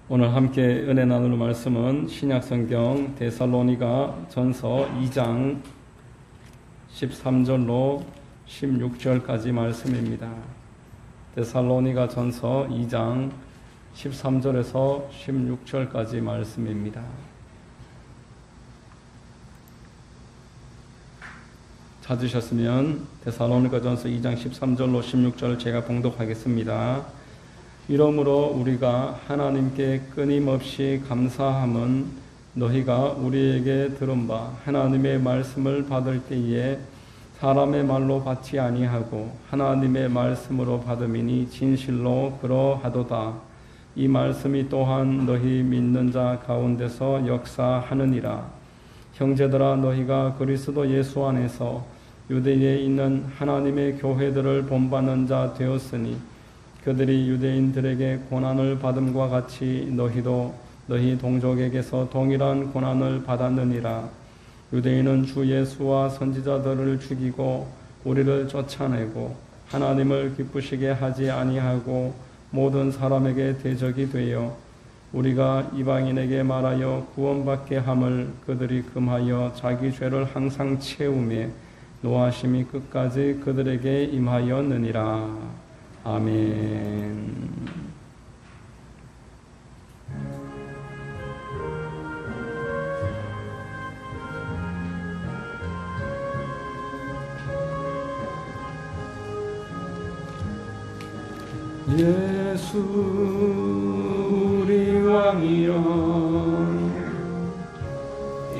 오늘 함께 은혜 나눌 말씀은 신약성경 데살로니가 전서 2장 13절로 16절까지 말씀입니다. 데살로니가 전서 2장 13절에서 16절까지 말씀입니다. 찾으셨으면 데살로니가 전서 2장 13절로 16절 제가 봉독하겠습니다. 이러므로 우리가 하나님께 끊임없이 감사함은 너희가 우리에게 들은 바 하나님의 말씀을 받을 때에 사람의 말로 받지 아니하고 하나님의 말씀으로 받음이니 진실로 그러하도다. 이 말씀이 또한 너희 믿는 자 가운데서 역사하느니라. 형제들아, 너희가 그리스도 예수 안에서 유대에 있는 하나님의 교회들을 본받는 자 되었으니 그들이 유대인들에게 고난을 받음과 같이 너희도 너희 동족에게서 동일한 고난을 받았느니라. 유대인은 주 예수와 선지자들을 죽이고 우리를 쫓아내고 하나님을 기쁘시게 하지 아니하고 모든 사람에게 대적이 되어 우리가 이방인에게 말하여 구원받게 함을 그들이 금하여 자기 죄를 항상 채우며 노하심이 끝까지 그들에게 임하였느니라. 아멘. 예수 우리 왕이여,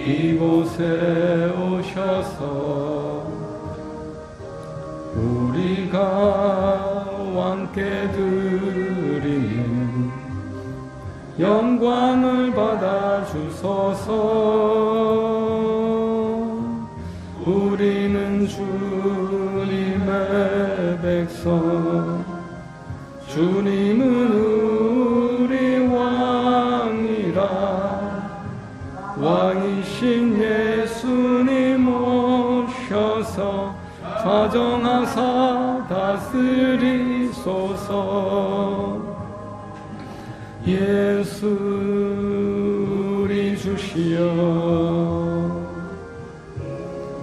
이곳에 오셔서 우리가 왕께 드리는 영광을 받아 주소서. 우리는 주님의 백성, 주님은 우리 왕이라. 왕이신 예수님 오셔서 사정하사 다스리소서. 예수 우리 주시여,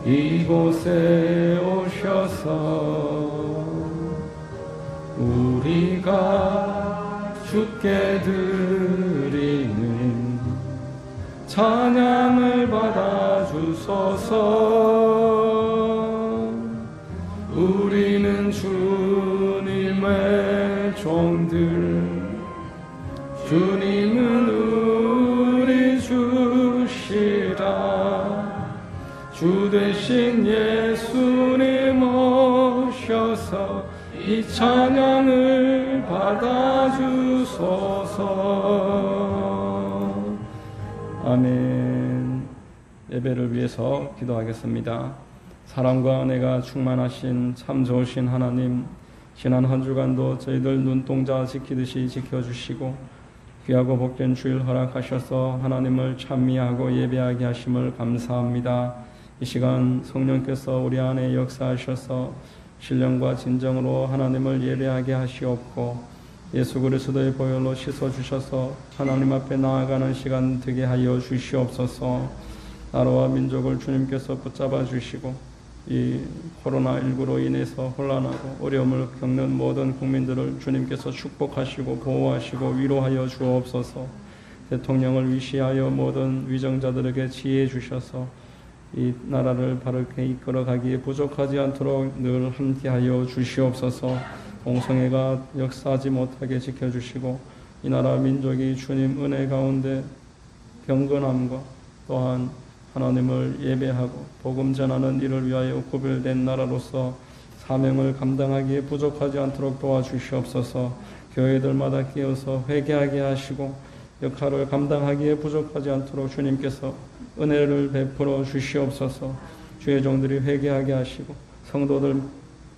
이곳에 오셔서 우리가 주께 드리는 찬양을 받아 주소서. 우리는 주님의 종들, 주님은 우리 주시라. 주 되신 예수님 오셔서 이 찬양을 받아 주소서. 아멘. 예배를 위해서 기도하겠습니다. 사랑과 은혜가 충만하신 참 좋으신 하나님, 지난 한 주간도 저희들 눈동자 지키듯이 지켜주시고 귀하고 복된 주일 허락하셔서 하나님을 찬미하고 예배하게 하심을 감사합니다. 이 시간 성령께서 우리 안에 역사하셔서 신령과 진정으로 하나님을 예배하게 하시옵고 예수 그리스도의 보혈로 씻어주셔서 하나님 앞에 나아가는 시간 되게 하여 주시옵소서. 나라와 민족을 주님께서 붙잡아 주시고 이 코로나19로 인해서 혼란하고 어려움을 겪는 모든 국민들을 주님께서 축복하시고 보호하시고 위로하여 주옵소서. 대통령을 위시하여 모든 위정자들에게 지혜 주셔서 이 나라를 바르게 이끌어가기에 부족하지 않도록 늘 함께하여 주시옵소서. 공성애가 역사하지 못하게 지켜주시고 이 나라 민족이 주님 은혜 가운데 경건함과 또한 하나님을 예배하고 복음 전하는 일을 위하여 구별된 나라로서 사명을 감당하기에 부족하지 않도록 도와주시옵소서. 교회들마다 끼어서 회개하게 하시고 역할을 감당하기에 부족하지 않도록 주님께서 은혜를 베풀어 주시옵소서. 주의 종들이 회개하게 하시고 성도들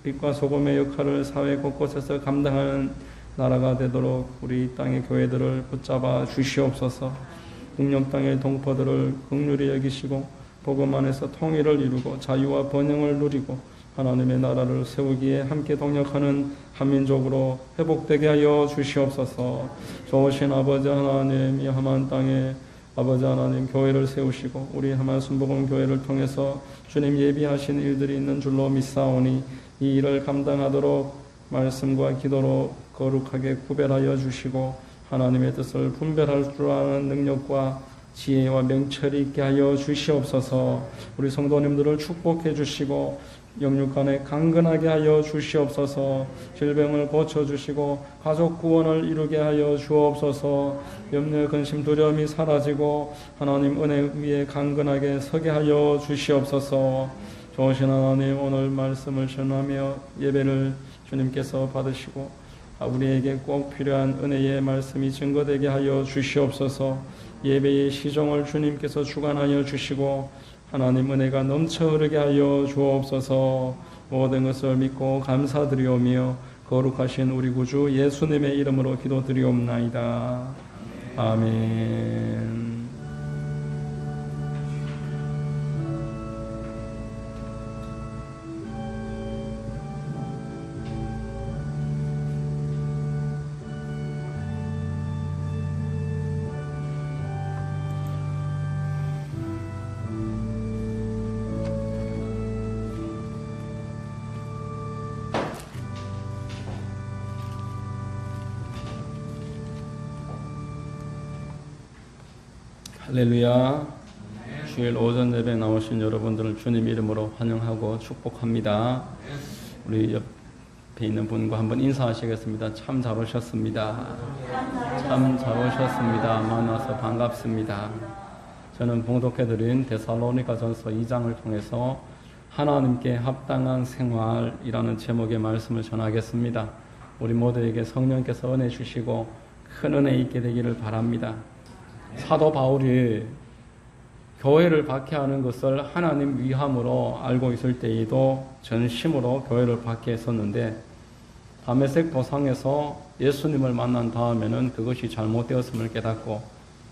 빛과 소금의 역할을 사회 곳곳에서 감당하는 나라가 되도록 우리 땅의 교회들을 붙잡아 주시옵소서. 북녘 땅의 동포들을 긍휼히 여기시고 복음 안에서 통일을 이루고 자유와 번영을 누리고 하나님의 나라를 세우기에 함께 동력하는 한민족으로 회복되게 하여 주시옵소서. 좋으신 아버지 하나님, 이 험한 땅에 아버지 하나님 교회를 세우시고 우리 하만 순복음 교회를 통해서 주님 예비하신 일들이 있는 줄로 믿사오니 이 일을 감당하도록 말씀과 기도로 거룩하게 구별하여 주시고 하나님의 뜻을 분별할 줄 아는 능력과 지혜와 명철이 있게 하여 주시옵소서. 우리 성도님들을 축복해 주시고 영육간에 강건하게 하여 주시옵소서. 질병을 고쳐주시고 가족 구원을 이루게 하여 주옵소서. 염려 근심 두려움이 사라지고 하나님 은혜 위에 강건하게 서게 하여 주시옵소서. 좋으신 하나님, 오늘 말씀을 전하며 예배를 주님께서 받으시고 우리에게 꼭 필요한 은혜의 말씀이 증거되게 하여 주시옵소서. 예배의 시종을 주님께서 주관하여 주시고 하나님 은혜가 넘쳐 흐르게 하여 주옵소서. 모든 것을 믿고 감사드리오며 거룩하신 우리 구주 예수님의 이름으로 기도드리옵나이다. 아멘. 할렐루야. 주일 오전 예배 나오신 여러분들을 주님 이름으로 환영하고 축복합니다. 우리 옆에 있는 분과 한번 인사하시겠습니다. 참 잘 오셨습니다. 참 잘 오셨습니다. 만나서 반갑습니다. 저는 봉독해드린 데살로니가전서 2장을 통해서 하나님께 합당한 생활이라는 제목의 말씀을 전하겠습니다. 우리 모두에게 성령께서 은혜 주시고 큰 은혜 있게 되기를 바랍니다. 사도 바울이 교회를 박해하는 것을 하나님 위함으로 알고 있을 때에도 전심으로 교회를 박해했었는데 다메섹 도상에서 예수님을 만난 다음에는 그것이 잘못되었음을 깨닫고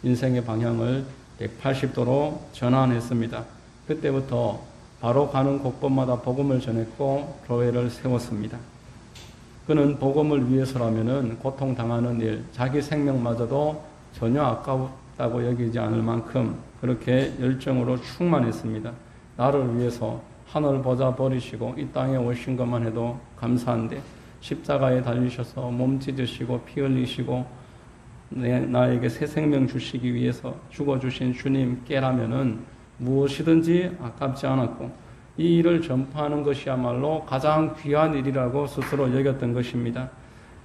인생의 방향을 180도로 전환했습니다. 그때부터 바로 가는 곳곳마다 복음을 전했고 교회를 세웠습니다. 그는 복음을 위해서라면은 고통당하는 일, 자기 생명마저도 전혀 아까웠다고 여기지 않을 만큼 그렇게 열정으로 충만했습니다. 나를 위해서 하늘 보좌 버리시고 이 땅에 오신 것만 해도 감사한데 십자가에 달리셔서 몸 찢으시고 피 흘리시고 나에게 새 생명 주시기 위해서 죽어주신 주님께라면은 무엇이든지 아깝지 않았고 이 일을 전파하는 것이야말로 가장 귀한 일이라고 스스로 여겼던 것입니다.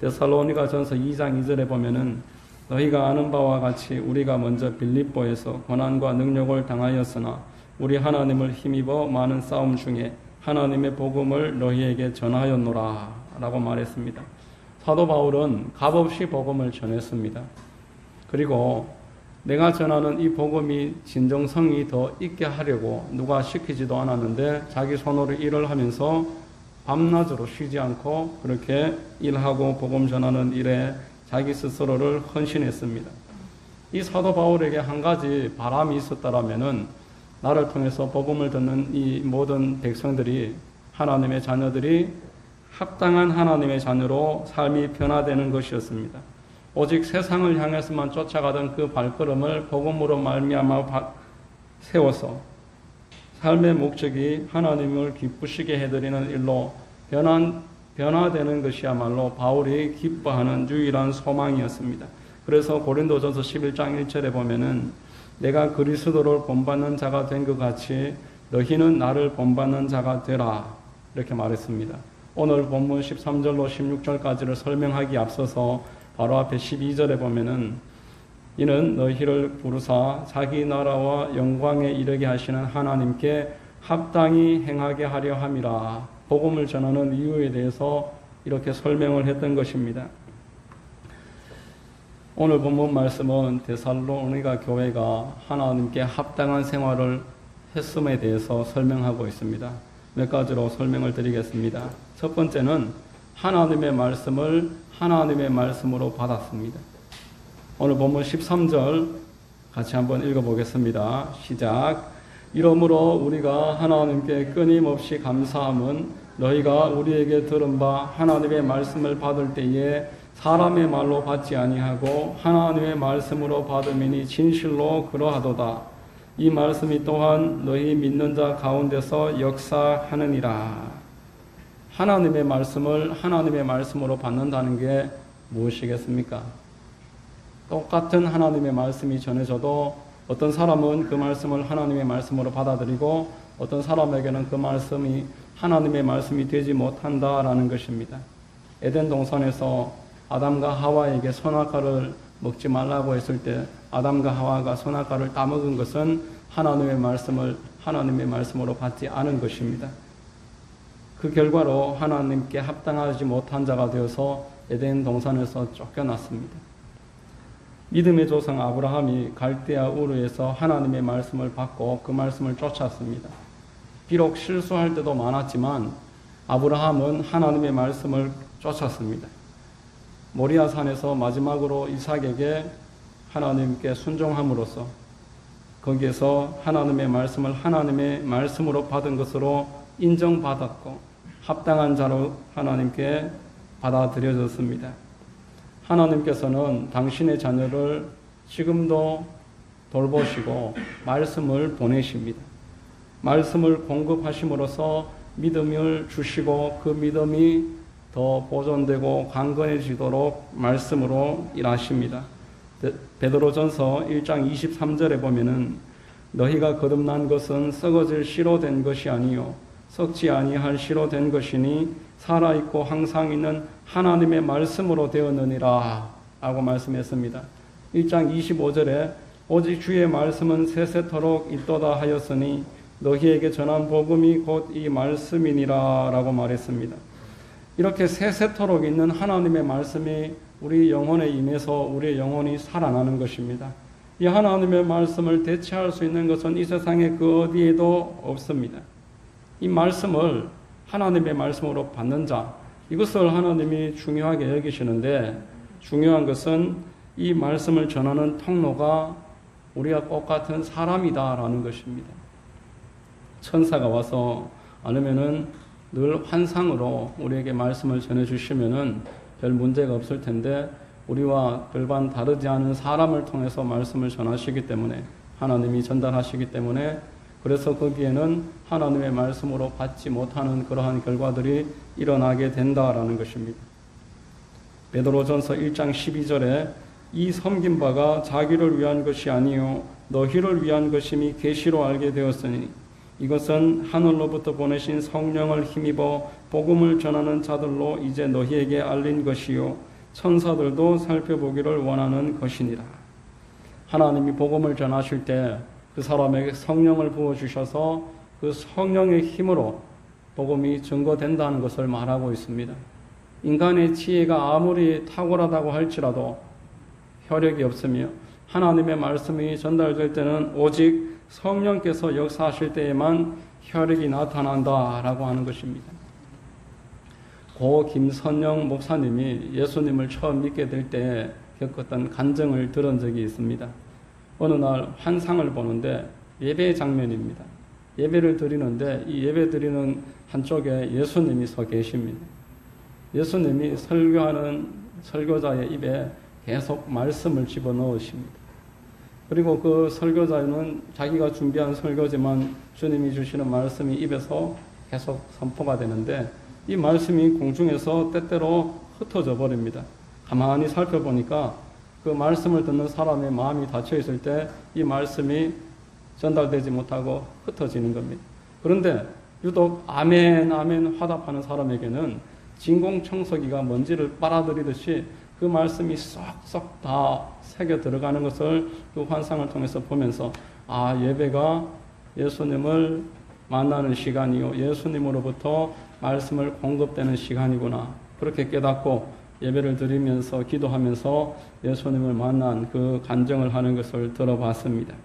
데살로니가전서 2장 2절에 보면은 너희가 아는 바와 같이 우리가 먼저 빌립보에서 고난과 능력을 당하였으나 우리 하나님을 힘입어 많은 싸움 중에 하나님의 복음을 너희에게 전하였노라 라고 말했습니다. 사도 바울은 값없이 복음을 전했습니다. 그리고 내가 전하는 이 복음이 진정성이 더 있게 하려고 누가 시키지도 않았는데 자기 손으로 일을 하면서 밤낮으로 쉬지 않고 그렇게 일하고 복음 전하는 일에 자기 스스로를 헌신했습니다. 이 사도 바울에게 한 가지 바람이 있었다라면은 나를 통해서 복음을 듣는 이 모든 백성들이 하나님의 자녀들이 합당한 하나님의 자녀로 삶이 변화되는 것이었습니다. 오직 세상을 향해서만 쫓아가던 그 발걸음을 복음으로 말미암아 세워서 삶의 목적이 하나님을 기쁘시게 해드리는 일로 변화되는 것이야말로 바울이 기뻐하는 유일한 소망이었습니다. 그래서 고린도전서 11장 1절에 보면은 내가 그리스도를 본받는 자가 된 것 같이 너희는 나를 본받는 자가 되라 이렇게 말했습니다. 오늘 본문 13절로 16절까지를 설명하기 앞서서 바로 앞에 12절에 보면은 이는 너희를 부르사 자기 나라와 영광에 이르게 하시는 하나님께 합당히 행하게 하려 함이라. 복음을 전하는 이유에 대해서 이렇게 설명을 했던 것입니다. 오늘 본문 말씀은 데살로니가 교회가 하나님께 합당한 생활을 했음에 대해서 설명하고 있습니다. 몇 가지로 설명을 드리겠습니다. 첫 번째는 하나님의 말씀을 하나님의 말씀으로 받았습니다. 오늘 본문 13절 같이 한번 읽어보겠습니다. 시작. 이러므로 우리가 하나님께 끊임없이 감사함은 너희가 우리에게 들은 바 하나님의 말씀을 받을 때에 사람의 말로 받지 아니하고 하나님의 말씀으로 받음이니 진실로 그러하도다. 이 말씀이 또한 너희 믿는 자 가운데서 역사하느니라. 하나님의 말씀을 하나님의 말씀으로 받는다는 게 무엇이겠습니까? 똑같은 하나님의 말씀이 전해져도 어떤 사람은 그 말씀을 하나님의 말씀으로 받아들이고 어떤 사람에게는 그 말씀이 하나님의 말씀이 되지 못한다라는 것입니다. 에덴 동산에서 아담과 하와에게 선악과를 먹지 말라고 했을 때 아담과 하와가 선악과를 따먹은 것은 하나님의 말씀을 하나님의 말씀으로 받지 않은 것입니다. 그 결과로 하나님께 합당하지 못한 자가 되어서 에덴 동산에서 쫓겨났습니다. 믿음의 조상 아브라함이 갈대아 우르에서 하나님의 말씀을 받고 그 말씀을 쫓았습니다. 비록 실수할 때도 많았지만 아브라함은 하나님의 말씀을 쫓았습니다. 모리아산에서 마지막으로 이삭에게 하나님께 순종함으로써 거기에서 하나님의 말씀을 하나님의 말씀으로 받은 것으로 인정받았고 합당한 자로 하나님께 받아들여졌습니다. 하나님께서는 당신의 자녀를 지금도 돌보시고 말씀을 보내십니다. 말씀을 공급하심으로써 믿음을 주시고 그 믿음이 더 보존되고 강건해지도록 말씀으로 일하십니다. 베드로전서 1장 23절에 보면은 너희가 거듭난 것은 썩어질 씨로 된 것이 아니요 썩지 아니할 씨로 된 것이니 살아있고 항상 있는 하나님의 말씀으로 되었느니라 라고 말씀했습니다. 1장 25절에 오직 주의 말씀은 세세토록 있도다 하였으니 너희에게 전한 복음이 곧 이 말씀이니라 라고 말했습니다. 이렇게 세세토록 있는 하나님의 말씀이 우리 영혼에 임해서 우리의 영혼이 살아나는 것입니다. 이 하나님의 말씀을 대체할 수 있는 것은 이 세상에 그 어디에도 없습니다. 이 말씀을 하나님의 말씀으로 받는 자, 이것을 하나님이 중요하게 여기시는데 중요한 것은 이 말씀을 전하는 통로가 우리와 똑같은 사람이다라는 것입니다. 천사가 와서 아니면은 늘 환상으로 우리에게 말씀을 전해주시면은 별 문제가 없을 텐데 우리와 별반 다르지 않은 사람을 통해서 말씀을 전하시기 때문에 하나님이 전달하시기 때문에 그래서 거기에는 하나님의 말씀으로 받지 못하는 그러한 결과들이 일어나게 된다라는 것입니다. 베드로전서 1장 12절에 이 섬긴 바가 자기를 위한 것이 아니요 너희를 위한 것임이 계시로 알게 되었으니 이것은 하늘로부터 보내신 성령을 힘입어 복음을 전하는 자들로 이제 너희에게 알린 것이요 천사들도 살펴보기를 원하는 것이니라. 하나님이 복음을 전하실 때 그 사람에게 성령을 부어주셔서 그 성령의 힘으로 복음이 증거된다는 것을 말하고 있습니다. 인간의 지혜가 아무리 탁월하다고 할지라도 혈력이 없으며 하나님의 말씀이 전달될 때는 오직 성령께서 역사하실 때에만 혈력이 나타난다라고 하는 것입니다. 고 김선영 목사님이 예수님을 처음 믿게 될 때 겪었던 간증을 들은 적이 있습니다. 어느 날 환상을 보는데 예배 장면입니다. 예배를 드리는데 이 예배 드리는 한쪽에 예수님이 서 계십니다. 예수님이 설교하는 설교자의 입에 계속 말씀을 집어넣으십니다. 그리고 그 설교자는 자기가 준비한 설교지만 주님이 주시는 말씀이 입에서 계속 선포가 되는데 이 말씀이 공중에서 때때로 흩어져 버립니다. 가만히 살펴보니까 그 말씀을 듣는 사람의 마음이 닫혀 있을 때 이 말씀이 전달되지 못하고 흩어지는 겁니다. 그런데 유독 아멘 아멘 화답하는 사람에게는 진공청소기가 먼지를 빨아들이듯이 그 말씀이 쏙쏙 다 새겨 들어가는 것을 그 환상을 통해서 보면서 예배가 예수님을 만나는 시간이요 예수님으로부터 말씀을 공급되는 시간이구나 그렇게 깨닫고 예배를 드리면서 기도하면서 예수님을 만난 그 간증을 하는 것을 들어봤습니다.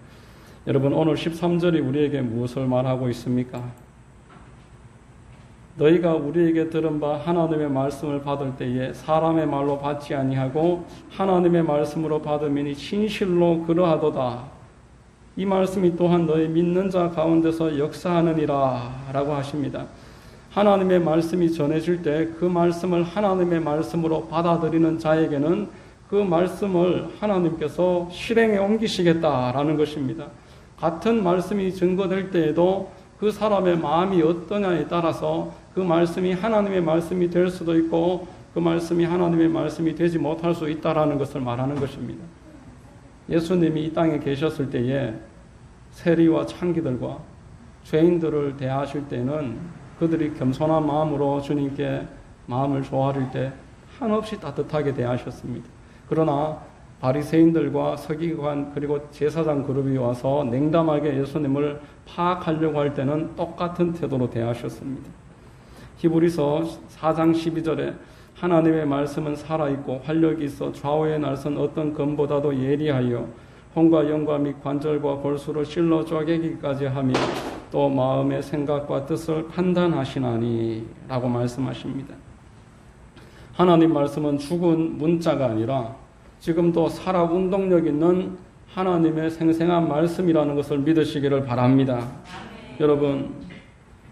여러분 오늘 13절이 우리에게 무엇을 말하고 있습니까? 너희가 우리에게 들은 바 하나님의 말씀을 받을 때에 사람의 말로 받지 아니하고 하나님의 말씀으로 받음이니 진실로 그러하도다. 이 말씀이 또한 너희 믿는 자 가운데서 역사하느니라 라고 하십니다. 하나님의 말씀이 전해질 때 그 말씀을 하나님의 말씀으로 받아들이는 자에게는 그 말씀을 하나님께서 실행에 옮기시겠다라는 것입니다. 같은 말씀이 증거될 때에도 그 사람의 마음이 어떠냐에 따라서 그 말씀이 하나님의 말씀이 될 수도 있고 그 말씀이 하나님의 말씀이 되지 못할 수 있다라는 것을 말하는 것입니다. 예수님이 이 땅에 계셨을 때에 세리와 창기들과 죄인들을 대하실 때는 그들이 겸손한 마음으로 주님께 마음을 조아릴 때 한없이 따뜻하게 대하셨습니다. 그러나 바리새인들과 서기관 그리고 제사장 그룹이 와서 냉담하게 예수님을 파악하려고 할 때는 똑같은 태도로 대하셨습니다. 히브리서 4장 12절에 하나님의 말씀은 살아있고 활력이 있어 좌우에 날선 어떤 검보다도 예리하여 혼과 영과 및 관절과 골수를 찔러 쪼개기까지 하며 또 마음의 생각과 뜻을 판단하시나니 라고 말씀하십니다. 하나님 말씀은 죽은 문자가 아니라 지금도 살아 운동력 있는 하나님의 생생한 말씀이라는 것을 믿으시기를 바랍니다. 여러분,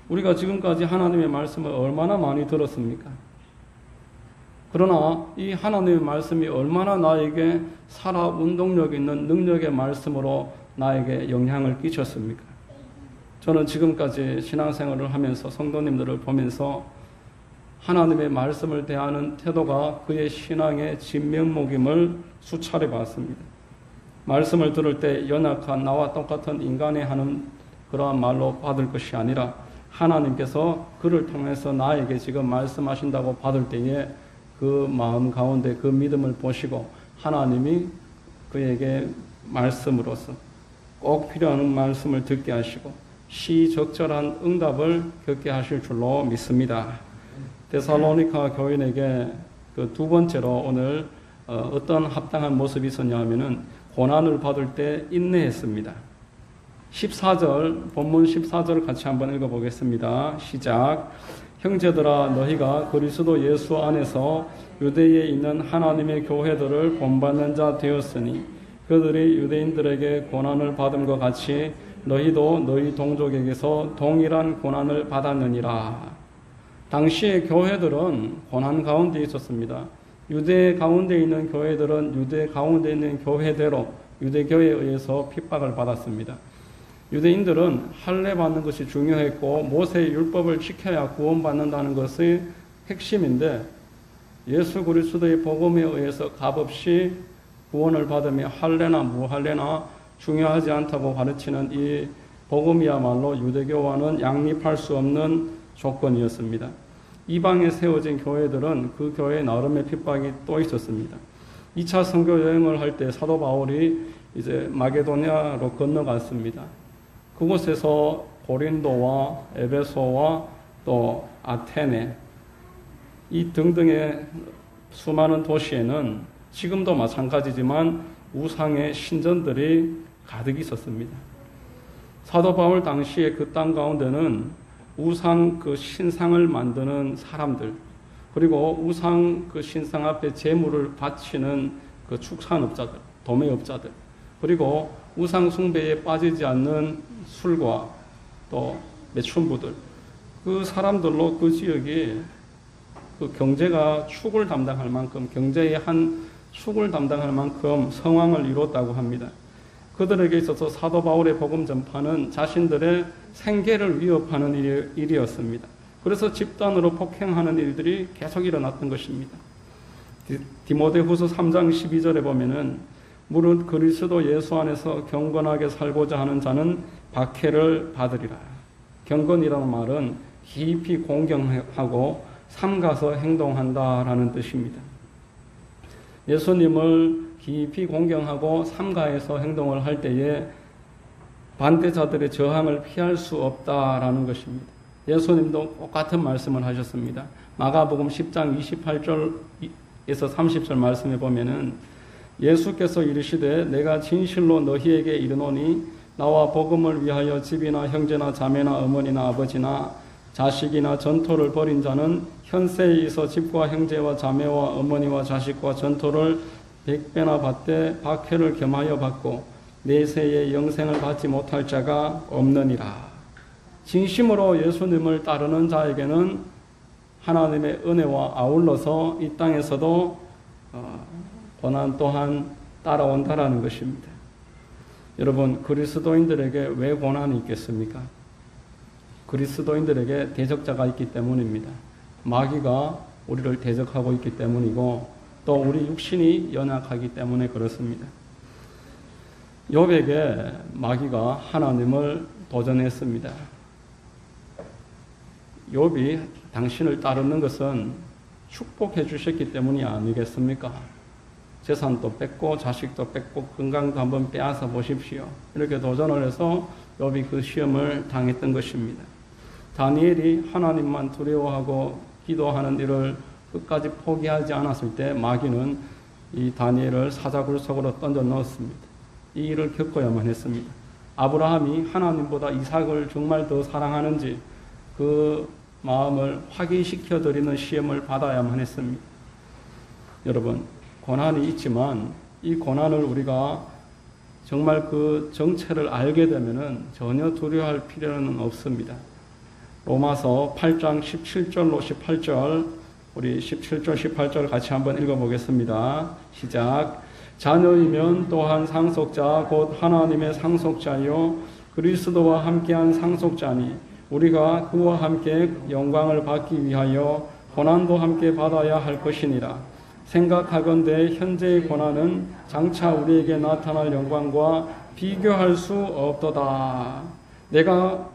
우리가 지금까지 하나님의 말씀을 얼마나 많이 들었습니까? 그러나 이 하나님의 말씀이 얼마나 나에게 살아 운동력 있는 능력의 말씀으로 나에게 영향을 끼쳤습니까? 저는 지금까지 신앙생활을 하면서 성도님들을 보면서 하나님의 말씀을 대하는 태도가 그의 신앙의 진면목임을 수차례 봤습니다. 말씀을 들을 때 연약한 나와 똑같은 인간이 하는 그러한 말로 받을 것이 아니라 하나님께서 그를 통해서 나에게 지금 말씀하신다고 받을 때에 그 마음 가운데 그 믿음을 보시고 하나님이 그에게 말씀으로서 꼭 필요한 말씀을 듣게 하시고 시적절한 응답을 겪게 하실 줄로 믿습니다. 데살로니가 교인에게 그 두 번째로 오늘 어떤 합당한 모습이 있었냐 하면은 고난을 받을 때 인내했습니다. 14절, 본문 14절 같이 한번 읽어보겠습니다. 시작. 형제들아 너희가 그리스도 예수 안에서 유대에 있는 하나님의 교회들을 본받는 자 되었으니 그들이 유대인들에게 고난을 받음과 같이 너희도 너희 동족에게서 동일한 고난을 받았느니라. 당시의 교회들은 고난 가운데 있었습니다. 유대 가운데 있는 교회들은 유대 가운데 있는 교회대로 유대교에 의해서 핍박을 받았습니다. 유대인들은 할례 받는 것이 중요했고 모세의 율법을 지켜야 구원받는다는 것이 핵심인데 예수 그리스도의 복음에 의해서 값없이 구원을 받으며 할례나 무할례나 중요하지 않다고 가르치는 이 복음이야말로 유대교와는 양립할 수 없는 조건이었습니다. 이방에 세워진 교회들은 그 교회 나름의 핍박이 또 있었습니다. 2차 선교 여행을 할 때 사도 바울이 이제 마게도냐로 건너갔습니다. 그곳에서 고린도와 에베소와 또 아테네 이 등등의 수많은 도시에는 지금도 마찬가지지만 우상의 신전들이 가득 있었습니다. 사도 바울 당시에 그 땅 가운데는 우상 그 신상을 만드는 사람들 그리고 우상 그 신상 앞에 제물을 바치는 그 축산업자들, 도매업자들 그리고 우상 숭배에 빠지지 않는 술과 또 매춘부들 그 사람들로 그 지역이 그 경제가 축을 담당할 만큼 경제의 한 축을 담당할 만큼 성황을 이뤘다고 합니다. 그들에게 있어서 사도 바울의 복음 전파는 자신들의 생계를 위협하는 일이었습니다. 그래서 집단으로 폭행하는 일들이 계속 일어났던 것입니다. 디모데후서 3장 12절에 보면은 무릇 그리스도 예수 안에서 경건하게 살고자 하는 자는 박해를 받으리라. 경건이라는 말은 깊이 공경하고 삼가서 행동한다라는 뜻입니다. 예수님을 깊이 공경하고 삼가해서 행동을 할 때에 반대자들의 저항을 피할 수 없다라는 것입니다. 예수님도 똑같은 말씀을 하셨습니다. 마가복음 10장 28절에서 30절 말씀에 보면은 예수께서 이르시되 내가 진실로 너희에게 이르노니 나와 복음을 위하여 집이나 형제나 자매나 어머니나 아버지나 자식이나 전토를 벌인 자는 현세에 있어 집과 형제와 자매와 어머니와 자식과 전토를 100배나 받되 박해를 겸하여 받고 내세의 영생을 받지 못할 자가 없느니라. 진심으로 예수님을 따르는 자에게는 하나님의 은혜와 아울러서 이 땅에서도 고난 또한 따라온다라는 것입니다. 여러분, 그리스도인들에게 왜 고난이 있겠습니까? 그리스도인들에게 대적자가 있기 때문입니다. 마귀가 우리를 대적하고 있기 때문이고 또 우리 육신이 연약하기 때문에 그렇습니다. 욥에게 마귀가 하나님을 도전했습니다. 욥이 당신을 따르는 것은 축복해 주셨기 때문이 아니겠습니까? 재산도 뺏고 자식도 뺏고 건강도 한번 빼앗아 보십시오. 이렇게 도전을 해서 욥이 그 시험을 당했던 것입니다. 다니엘이 하나님만 두려워하고 기도하는 일을 끝까지 포기하지 않았을 때 마귀는 이 다니엘을 사자굴 속으로 던져 넣었습니다. 이 일을 겪어야만 했습니다. 아브라함이 하나님보다 이삭을 정말 더 사랑하는지 그 마음을 확인시켜 드리는 시험을 받아야만 했습니다. 여러분, 고난이 있지만 이 고난을 우리가 정말 그 정체를 알게 되면은 전혀 두려워할 필요는 없습니다. 로마서 8장 17절로 18절, 우리 17절 18절 같이 한번 읽어보겠습니다. 시작. 자녀이면 또한 상속자 곧 하나님의 상속자요 그리스도와 함께한 상속자니 우리가 그와 함께 영광을 받기 위하여 고난도 함께 받아야 할 것이니라. 생각하건대 현재의 고난은 장차 우리에게 나타날 영광과 비교할 수 없도다. 내가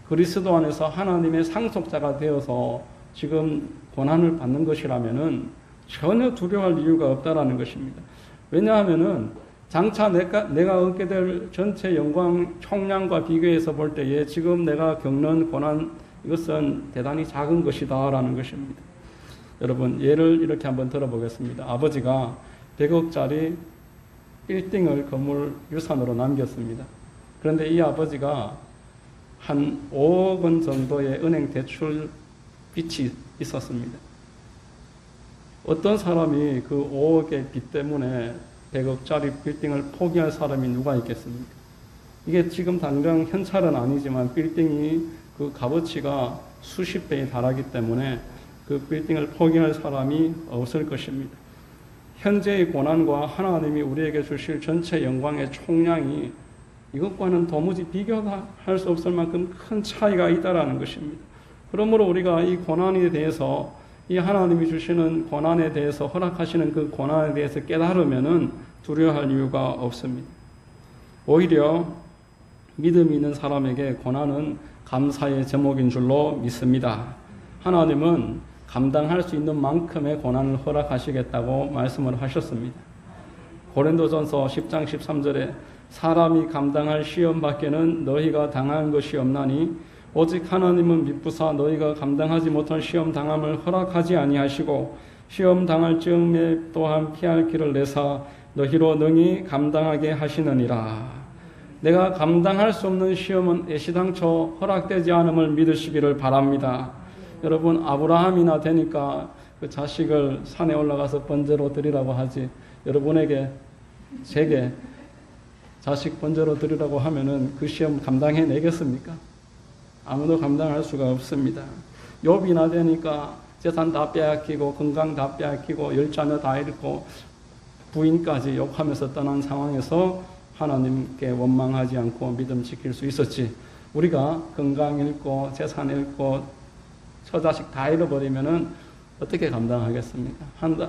그리스도 안에서 하나님의 상속자가 되어서 지금 고난을 받는 것이라면은 전혀 두려워할 이유가 없다라는 것입니다. 왜냐하면은 장차 내가 얻게 될 전체 영광 총량과 비교해서 볼 때에 지금 내가 겪는 고난 이것은 대단히 작은 것이다라는 것입니다. 여러분, 예를 이렇게 한번 들어보겠습니다. 아버지가 100억짜리 빌딩을 건물 유산으로 남겼습니다. 그런데 이 아버지가 한 5억 원 정도의 은행 대출 빚이 있었습니다. 어떤 사람이 그 5억의 빚 때문에 100억짜리 빌딩을 포기할 사람이 누가 있겠습니까? 이게 지금 당장 현찰은 아니지만 빌딩이 그 값어치가 수십 배에 달하기 때문에 그 빌딩을 포기할 사람이 없을 것입니다. 현재의 고난과 하나님이 우리에게 주실 전체 영광의 총량이 이것과는 도무지 비교할 수 없을 만큼 큰 차이가 있다라는 것입니다. 그러므로 우리가 이 고난에 대해서 이 하나님이 주시는 고난에 대해서 허락하시는 그 고난에 대해서 깨달으면은 두려워할 이유가 없습니다. 오히려 믿음이 있는 사람에게 고난은 감사의 제목인 줄로 믿습니다. 하나님은 감당할 수 있는 만큼의 고난을 허락하시겠다고 말씀을 하셨습니다. 고린도전서 10장 13절에 사람이 감당할 시험 밖에는 너희가 당한 것이 없나니 오직 하나님은 미쁘사 너희가 감당하지 못할 시험 당함을 허락하지 아니하시고 시험 당할 즈음에 또한 피할 길을 내사 너희로 능히 감당하게 하시느니라. 내가 감당할 수 없는 시험은 애시당초 허락되지 않음을 믿으시기를 바랍니다. 여러분, 아브라함이나 되니까 그 자식을 산에 올라가서 번제로 드리라고 하지, 여러분에게 제게 자식 번제로 드리라고 하면은 그 시험 감당해내겠습니까? 아무도 감당할 수가 없습니다. 욥이나 되니까 재산 다 빼앗기고 건강 다 빼앗기고 10자녀 다 잃고 부인까지 욕하면서 떠난 상황에서 하나님께 원망하지 않고 믿음 지킬 수 있었지, 우리가 건강 잃고 재산 잃고 처자식 다 잃어버리면은 어떻게 감당하겠습니까?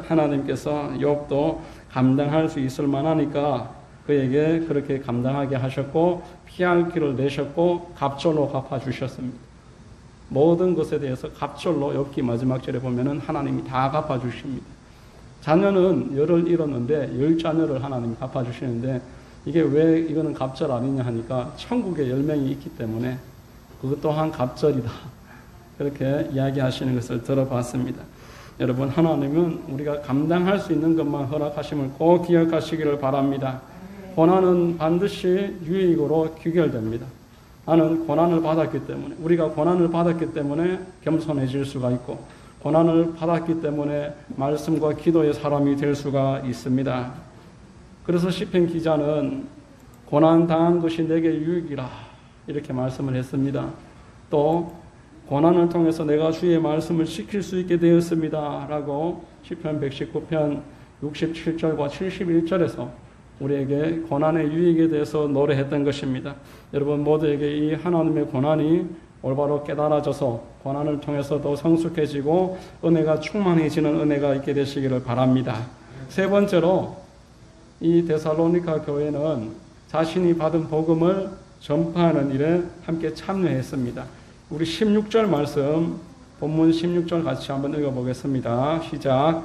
하나님께서 욥도 감당할 수 있을 만하니까 그에게 그렇게 감당하게 하셨고 피할 길을 내셨고 갑절로 갚아주셨습니다. 모든 것에 대해서 갑절로 욥기 마지막 절에 보면은 하나님이 다 갚아주십니다. 자녀는 열을 잃었는데 10자녀를 하나님이 갚아주시는데 이게 왜 이거는 갑절 아니냐 하니까 천국에 10명이 있기 때문에 그것 또한 갑절이다. 그렇게 이야기하시는 것을 들어봤습니다. 여러분, 하나님은 우리가 감당할 수 있는 것만 허락하심을 꼭 기억하시기를 바랍니다. 고난은 반드시 유익으로 귀결됩니다. 나는 고난을 받았기 때문에, 우리가 고난을 받았기 때문에 겸손해질 수가 있고 고난을 받았기 때문에 말씀과 기도의 사람이 될 수가 있습니다. 그래서 시편 기자는 고난 당한 것이 내게 유익이라 이렇게 말씀을 했습니다. 또 고난을 통해서 내가 주의 말씀을 지킬 수 있게 되었습니다 라고 시편 119편 67절과 71절에서 우리에게 고난의 유익에 대해서 노래했던 것입니다. 여러분 모두에게 이 하나님의 고난이 올바로 깨달아져서 고난을 통해서 더 성숙해지고 은혜가 충만해지는 은혜가 있게 되시기를 바랍니다. 세 번째로 이 데살로니가 교회는 자신이 받은 복음을 전파하는 일에 함께 참여했습니다. 우리 16절 말씀, 본문 16절 같이 한번 읽어보겠습니다. 시작.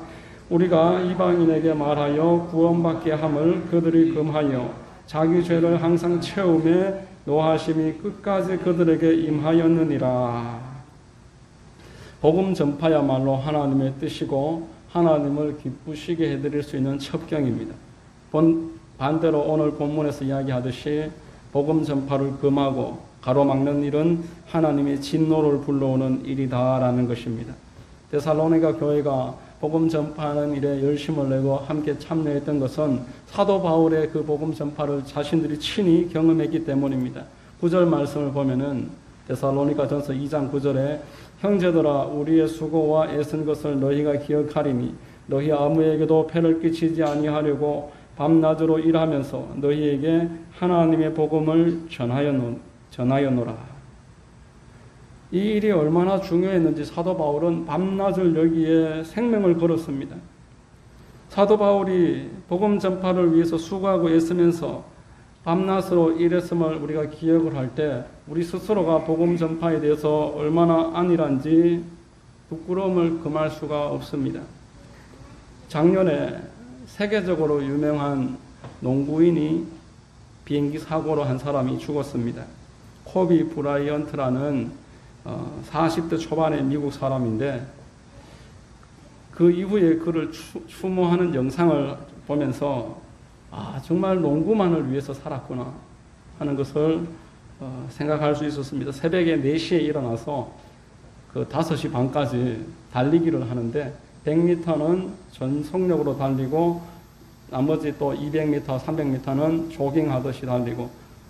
우리가 이방인에게 말하여 구원받게 함을 그들이 금하여 자기 죄를 항상 채우며 노하심이 끝까지 그들에게 임하였느니라. 복음 전파야말로 하나님의 뜻이고 하나님을 기쁘시게 해드릴 수 있는 첩경입니다. 반대로 오늘 본문에서 이야기하듯이 복음 전파를 금하고 가로막는 일은 하나님의 진노를 불러오는 일이다라는 것입니다. 데살로니가 교회가 복음 전파하는 일에 열심을 내고 함께 참여했던 것은 사도 바울의 그 복음 전파를 자신들이 친히 경험했기 때문입니다. 9절 말씀을 보면은 데살로니가전서 2장 9절에 형제들아 우리의 수고와 애쓴 것을 너희가 기억하리니 너희 아무에게도 폐를 끼치지 아니하려고 밤낮으로 일하면서 너희에게 하나님의 복음을 전하였노라. 이 일이 얼마나 중요했는지 사도 바울은 밤낮을 여기에 생명을 걸었습니다. 사도 바울이 복음 전파를 위해서 수고하고 애쓰면서 밤낮으로 일했음을 우리가 기억을 할 때 우리 스스로가 복음 전파에 대해서 얼마나 안일한지 부끄러움을 금할 수가 없습니다. 작년에 세계적으로 유명한 농구인이 비행기 사고로 한 사람이 죽었습니다. 코비 브라이언트라는 40대 초반의 미국 사람인데 그 이후에 그를 추모하는 영상을 보면서 정말 농구만을 위해서 살았구나 하는 것을 생각할 수 있었습니다. 새벽에 4시에 일어나서 그 5시 반까지 달리기를 하는데 100m는 전속력으로 달리고 나머지 또 200m, 300m는 조깅하듯이 달리고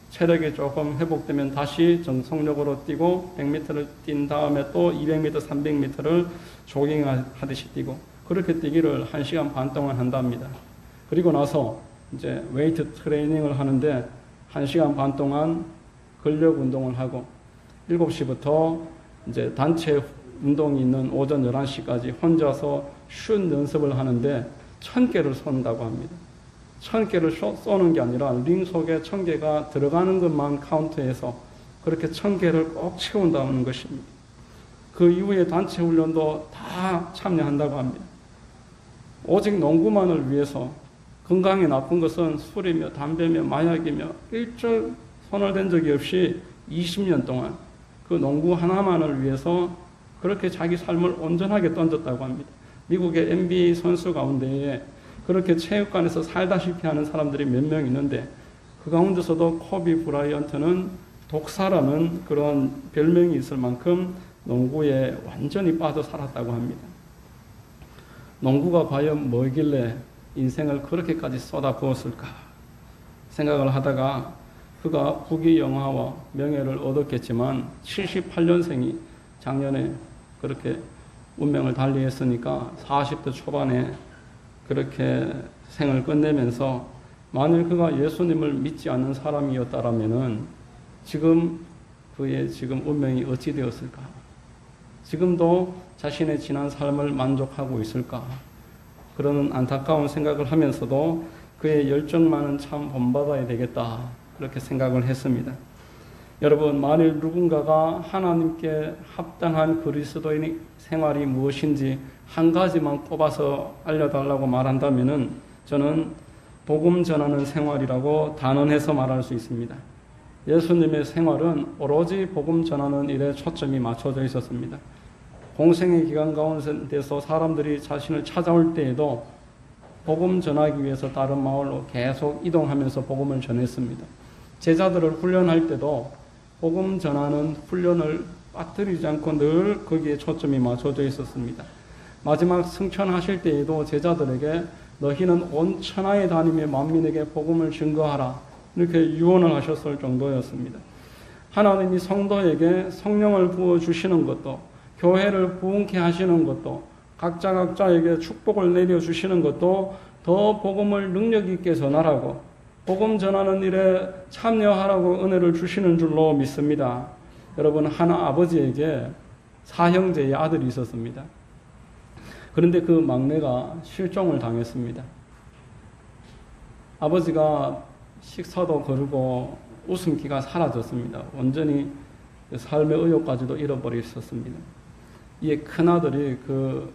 체력이 조금 회복되면 다시 전속력으로 뛰고 100m를 뛴 다음에 또 200m, 300m를 조깅하듯이 뛰고 그렇게 뛰기를 1시간 반 동안 한답니다. 그리고 나서 이제 웨이트 트레이닝을 하는데 1시간 반 동안 근력 운동을 하고 7시부터 이제 단체 운동이 있는 오전 11시까지 혼자서 슛 연습을 하는데 1000개를 쏜다고 합니다. 1000개를 쏘는 게 아니라 링 속에 1000개가 들어가는 것만 카운트해서 그렇게 1000개를 꼭 채운다는 것입니다. 그 이후에 단체 훈련도 다 참여한다고 합니다. 오직 농구만을 위해서 건강에 나쁜 것은 술이며 담배며 마약이며 일절 손을 댄 적이 없이 20년 동안 그 농구 하나만을 위해서 그렇게 자기 삶을 온전하게 던졌다고 합니다. 미국의 NBA 선수 가운데에 그렇게 체육관에서 살다시피 하는 사람들이 몇 명 있는데 그 가운데서도 코비 브라이언트는 독사라는 그런 별명이 있을 만큼 농구에 완전히 빠져 살았다고 합니다. 농구가 과연 뭐길래 인생을 그렇게까지 쏟아부었을까 생각을 하다가 그가 부귀영화와 명예를 얻었겠지만 78년생이 작년에 그렇게 운명을 달리했으니까 40대 초반에 그렇게 생을 끝내면서 만일 그가 예수님을 믿지 않는 사람이었다라면은 지금 그의 지금 운명이 어찌 되었을까? 지금도 자신의 지난 삶을 만족하고 있을까? 그런 안타까운 생각을 하면서도 그의 열정만은 참 본받아야 되겠다. 그렇게 생각을 했습니다. 여러분, 만일 누군가가 하나님께 합당한 그리스도인의 생활이 무엇인지 한 가지만 꼽아서 알려달라고 말한다면은 저는 복음 전하는 생활이라고 단언해서 말할 수 있습니다. 예수님의 생활은 오로지 복음 전하는 일에 초점이 맞춰져 있었습니다. 공생의 기간 가운데서 사람들이 자신을 찾아올 때에도 복음 전하기 위해서 다른 마을로 계속 이동하면서 복음을 전했습니다. 제자들을 훈련할 때도 복음 전하는 훈련을 빠뜨리지 않고 늘 거기에 초점이 맞춰져 있었습니다. 마지막 승천하실 때에도 제자들에게 너희는 온 천하에 다니며 만민에게 복음을 증거하라. 이렇게 유언을 하셨을 정도였습니다. 하나님이 성도에게 성령을 부어주시는 것도, 교회를 부흥케 하시는 것도, 각자에게 축복을 내려주시는 것도 더 복음을 능력 있게 전하라고, 복음 전하는 일에 참여하라고 은혜를 주시는 줄로 믿습니다. 여러분, 하나 아버지에게 사형제의 아들이 있었습니다. 그런데 그 막내가 실종을 당했습니다. 아버지가 식사도 거르고 웃음기가 사라졌습니다. 완전히 삶의 의욕까지도 잃어버렸었습니다. 이에 큰아들이 그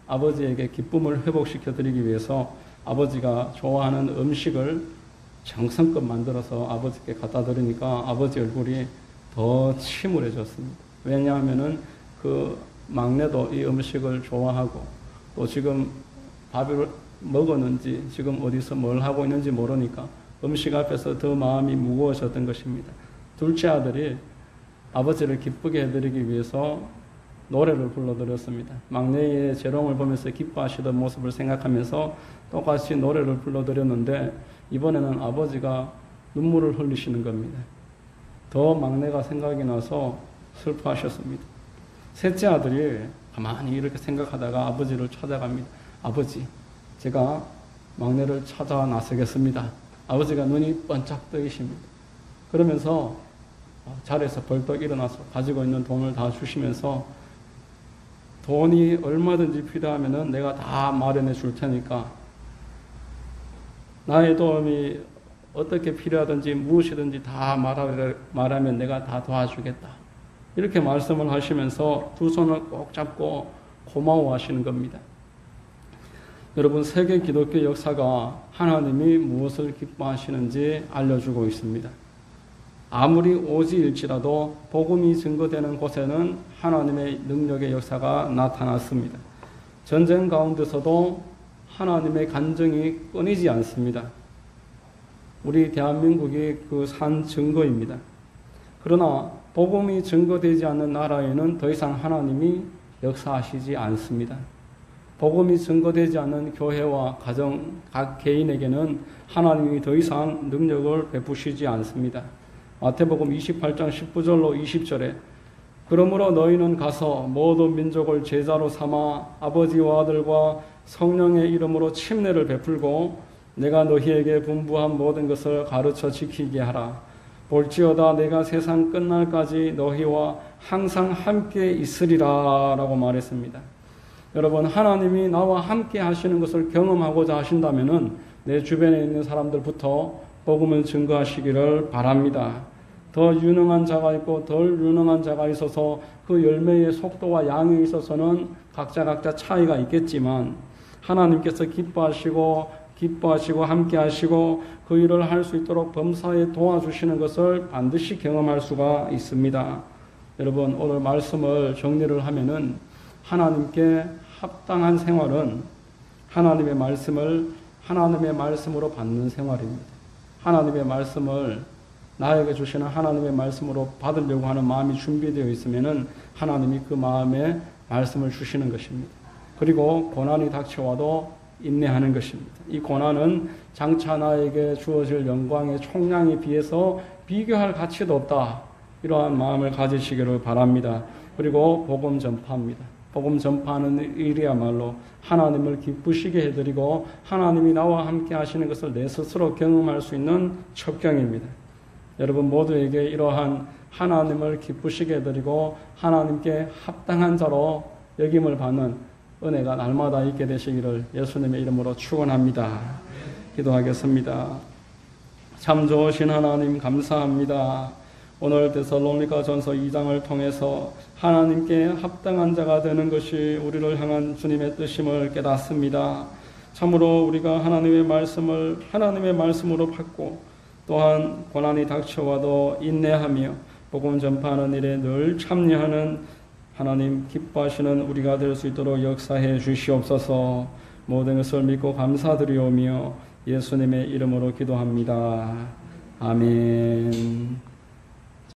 아버지에게 기쁨을 회복시켜 드리기 위해서 아버지가 좋아하는 음식을 정성껏 만들어서 아버지께 갖다 드리니까 아버지 얼굴이 더 침울해졌습니다. 왜냐하면은 그 막내도 이 음식을 좋아하고 또 지금 밥을 먹었는지 지금 어디서 뭘 하고 있는지 모르니까 음식 앞에서 더 마음이 무거워졌던 것입니다. 둘째 아들이 아버지를 기쁘게 해드리기 위해서 노래를 불러드렸습니다. 막내의 재롱을 보면서 기뻐하시던 모습을 생각하면서 똑같이 노래를 불러드렸는데 이번에는 아버지가 눈물을 흘리시는 겁니다. 더 막내가 생각이 나서 슬퍼하셨습니다. 셋째 아들이 가만히 이렇게 생각하다가 아버지를 찾아갑니다. 아버지, 제가 막내를 찾아 나서겠습니다. 아버지가 눈이 번쩍 뜨이십니다. 그러면서 자리에서 벌떡 일어나서 가지고 있는 돈을 다 주시면서 돈이 얼마든지 필요하면은 내가 다 마련해 줄 테니까 나의 도움이 어떻게 필요하든지 무엇이든지 다 말하면 내가 다 도와주겠다. 이렇게 말씀을 하시면서 두 손을 꼭 잡고 고마워하시는 겁니다. 여러분, 세계 기독교 역사가 하나님이 무엇을 기뻐하시는지 알려주고 있습니다. 아무리 오지일지라도 복음이 증거되는 곳에는 하나님의 능력의 역사가 나타났습니다. 전쟁 가운데서도 하나님의 간증이 끊이지 않습니다. 우리 대한민국이 그 산 증거입니다. 그러나 복음이 증거되지 않는 나라에는 더 이상 하나님이 역사하시지 않습니다. 복음이 증거되지 않는 교회와 가정, 각 개인에게는 하나님이 더 이상 능력을 베푸시지 않습니다. 마태복음 28장 19절로 20절에 그러므로 너희는 가서 모든 민족을 제자로 삼아 아버지와 아들과 성령의 이름으로 침례를 베풀고 내가 너희에게 분부한 모든 것을 가르쳐 지키게 하라. 볼지어다 내가 세상 끝날까지 너희와 항상 함께 있으리라 라고 말했습니다. 여러분, 하나님이 나와 함께 하시는 것을 경험하고자 하신다면은 내 주변에 있는 사람들부터 복음을 증거하시기를 바랍니다. 더 유능한 자가 있고 덜 유능한 자가 있어서 그 열매의 속도와 양에 있어서는 각자 차이가 있겠지만 하나님께서 기뻐하시고 함께 하시고 그 일을 할 수 있도록 범사에 도와주시는 것을 반드시 경험할 수가 있습니다. 여러분, 오늘 말씀을 정리를 하면은 하나님께 합당한 생활은 하나님의 말씀을 하나님의 말씀으로 받는 생활입니다. 하나님의 말씀을 나에게 주시는 하나님의 말씀으로 받으려고 하는 마음이 준비되어 있으면은 하나님이 그 마음에 말씀을 주시는 것입니다. 그리고 고난이 닥쳐와도 인내하는 것입니다. 이 고난은 장차 나에게 주어질 영광의 총량에 비해서 비교할 가치도 없다. 이러한 마음을 가지시기를 바랍니다. 그리고 복음 전파입니다. 복음 전파하는 일이야말로 하나님을 기쁘시게 해드리고 하나님이 나와 함께 하시는 것을 내 스스로 경험할 수 있는 첩경입니다. 여러분 모두에게 이러한 하나님을 기쁘시게 해드리고 하나님께 합당한 자로 여김을 받는 은혜가 날마다 있게 되시기를 예수님의 이름으로 축원합니다. 기도하겠습니다. 참 좋으신 하나님 감사합니다. 오늘 데살로니가 전서 2장을 통해서 하나님께 합당한 자가 되는 것이 우리를 향한 주님의 뜻임을 깨닫습니다. 참으로 우리가 하나님의 말씀을 하나님의 말씀으로 받고 또한 고난이 닥쳐와도 인내하며 복음 전파하는 일에 늘 참여하는 하나님 기뻐하시는 우리가 될 수 있도록 역사해 주시옵소서. 모든 것을 믿고 감사드리오며 예수님의 이름으로 기도합니다. 아멘.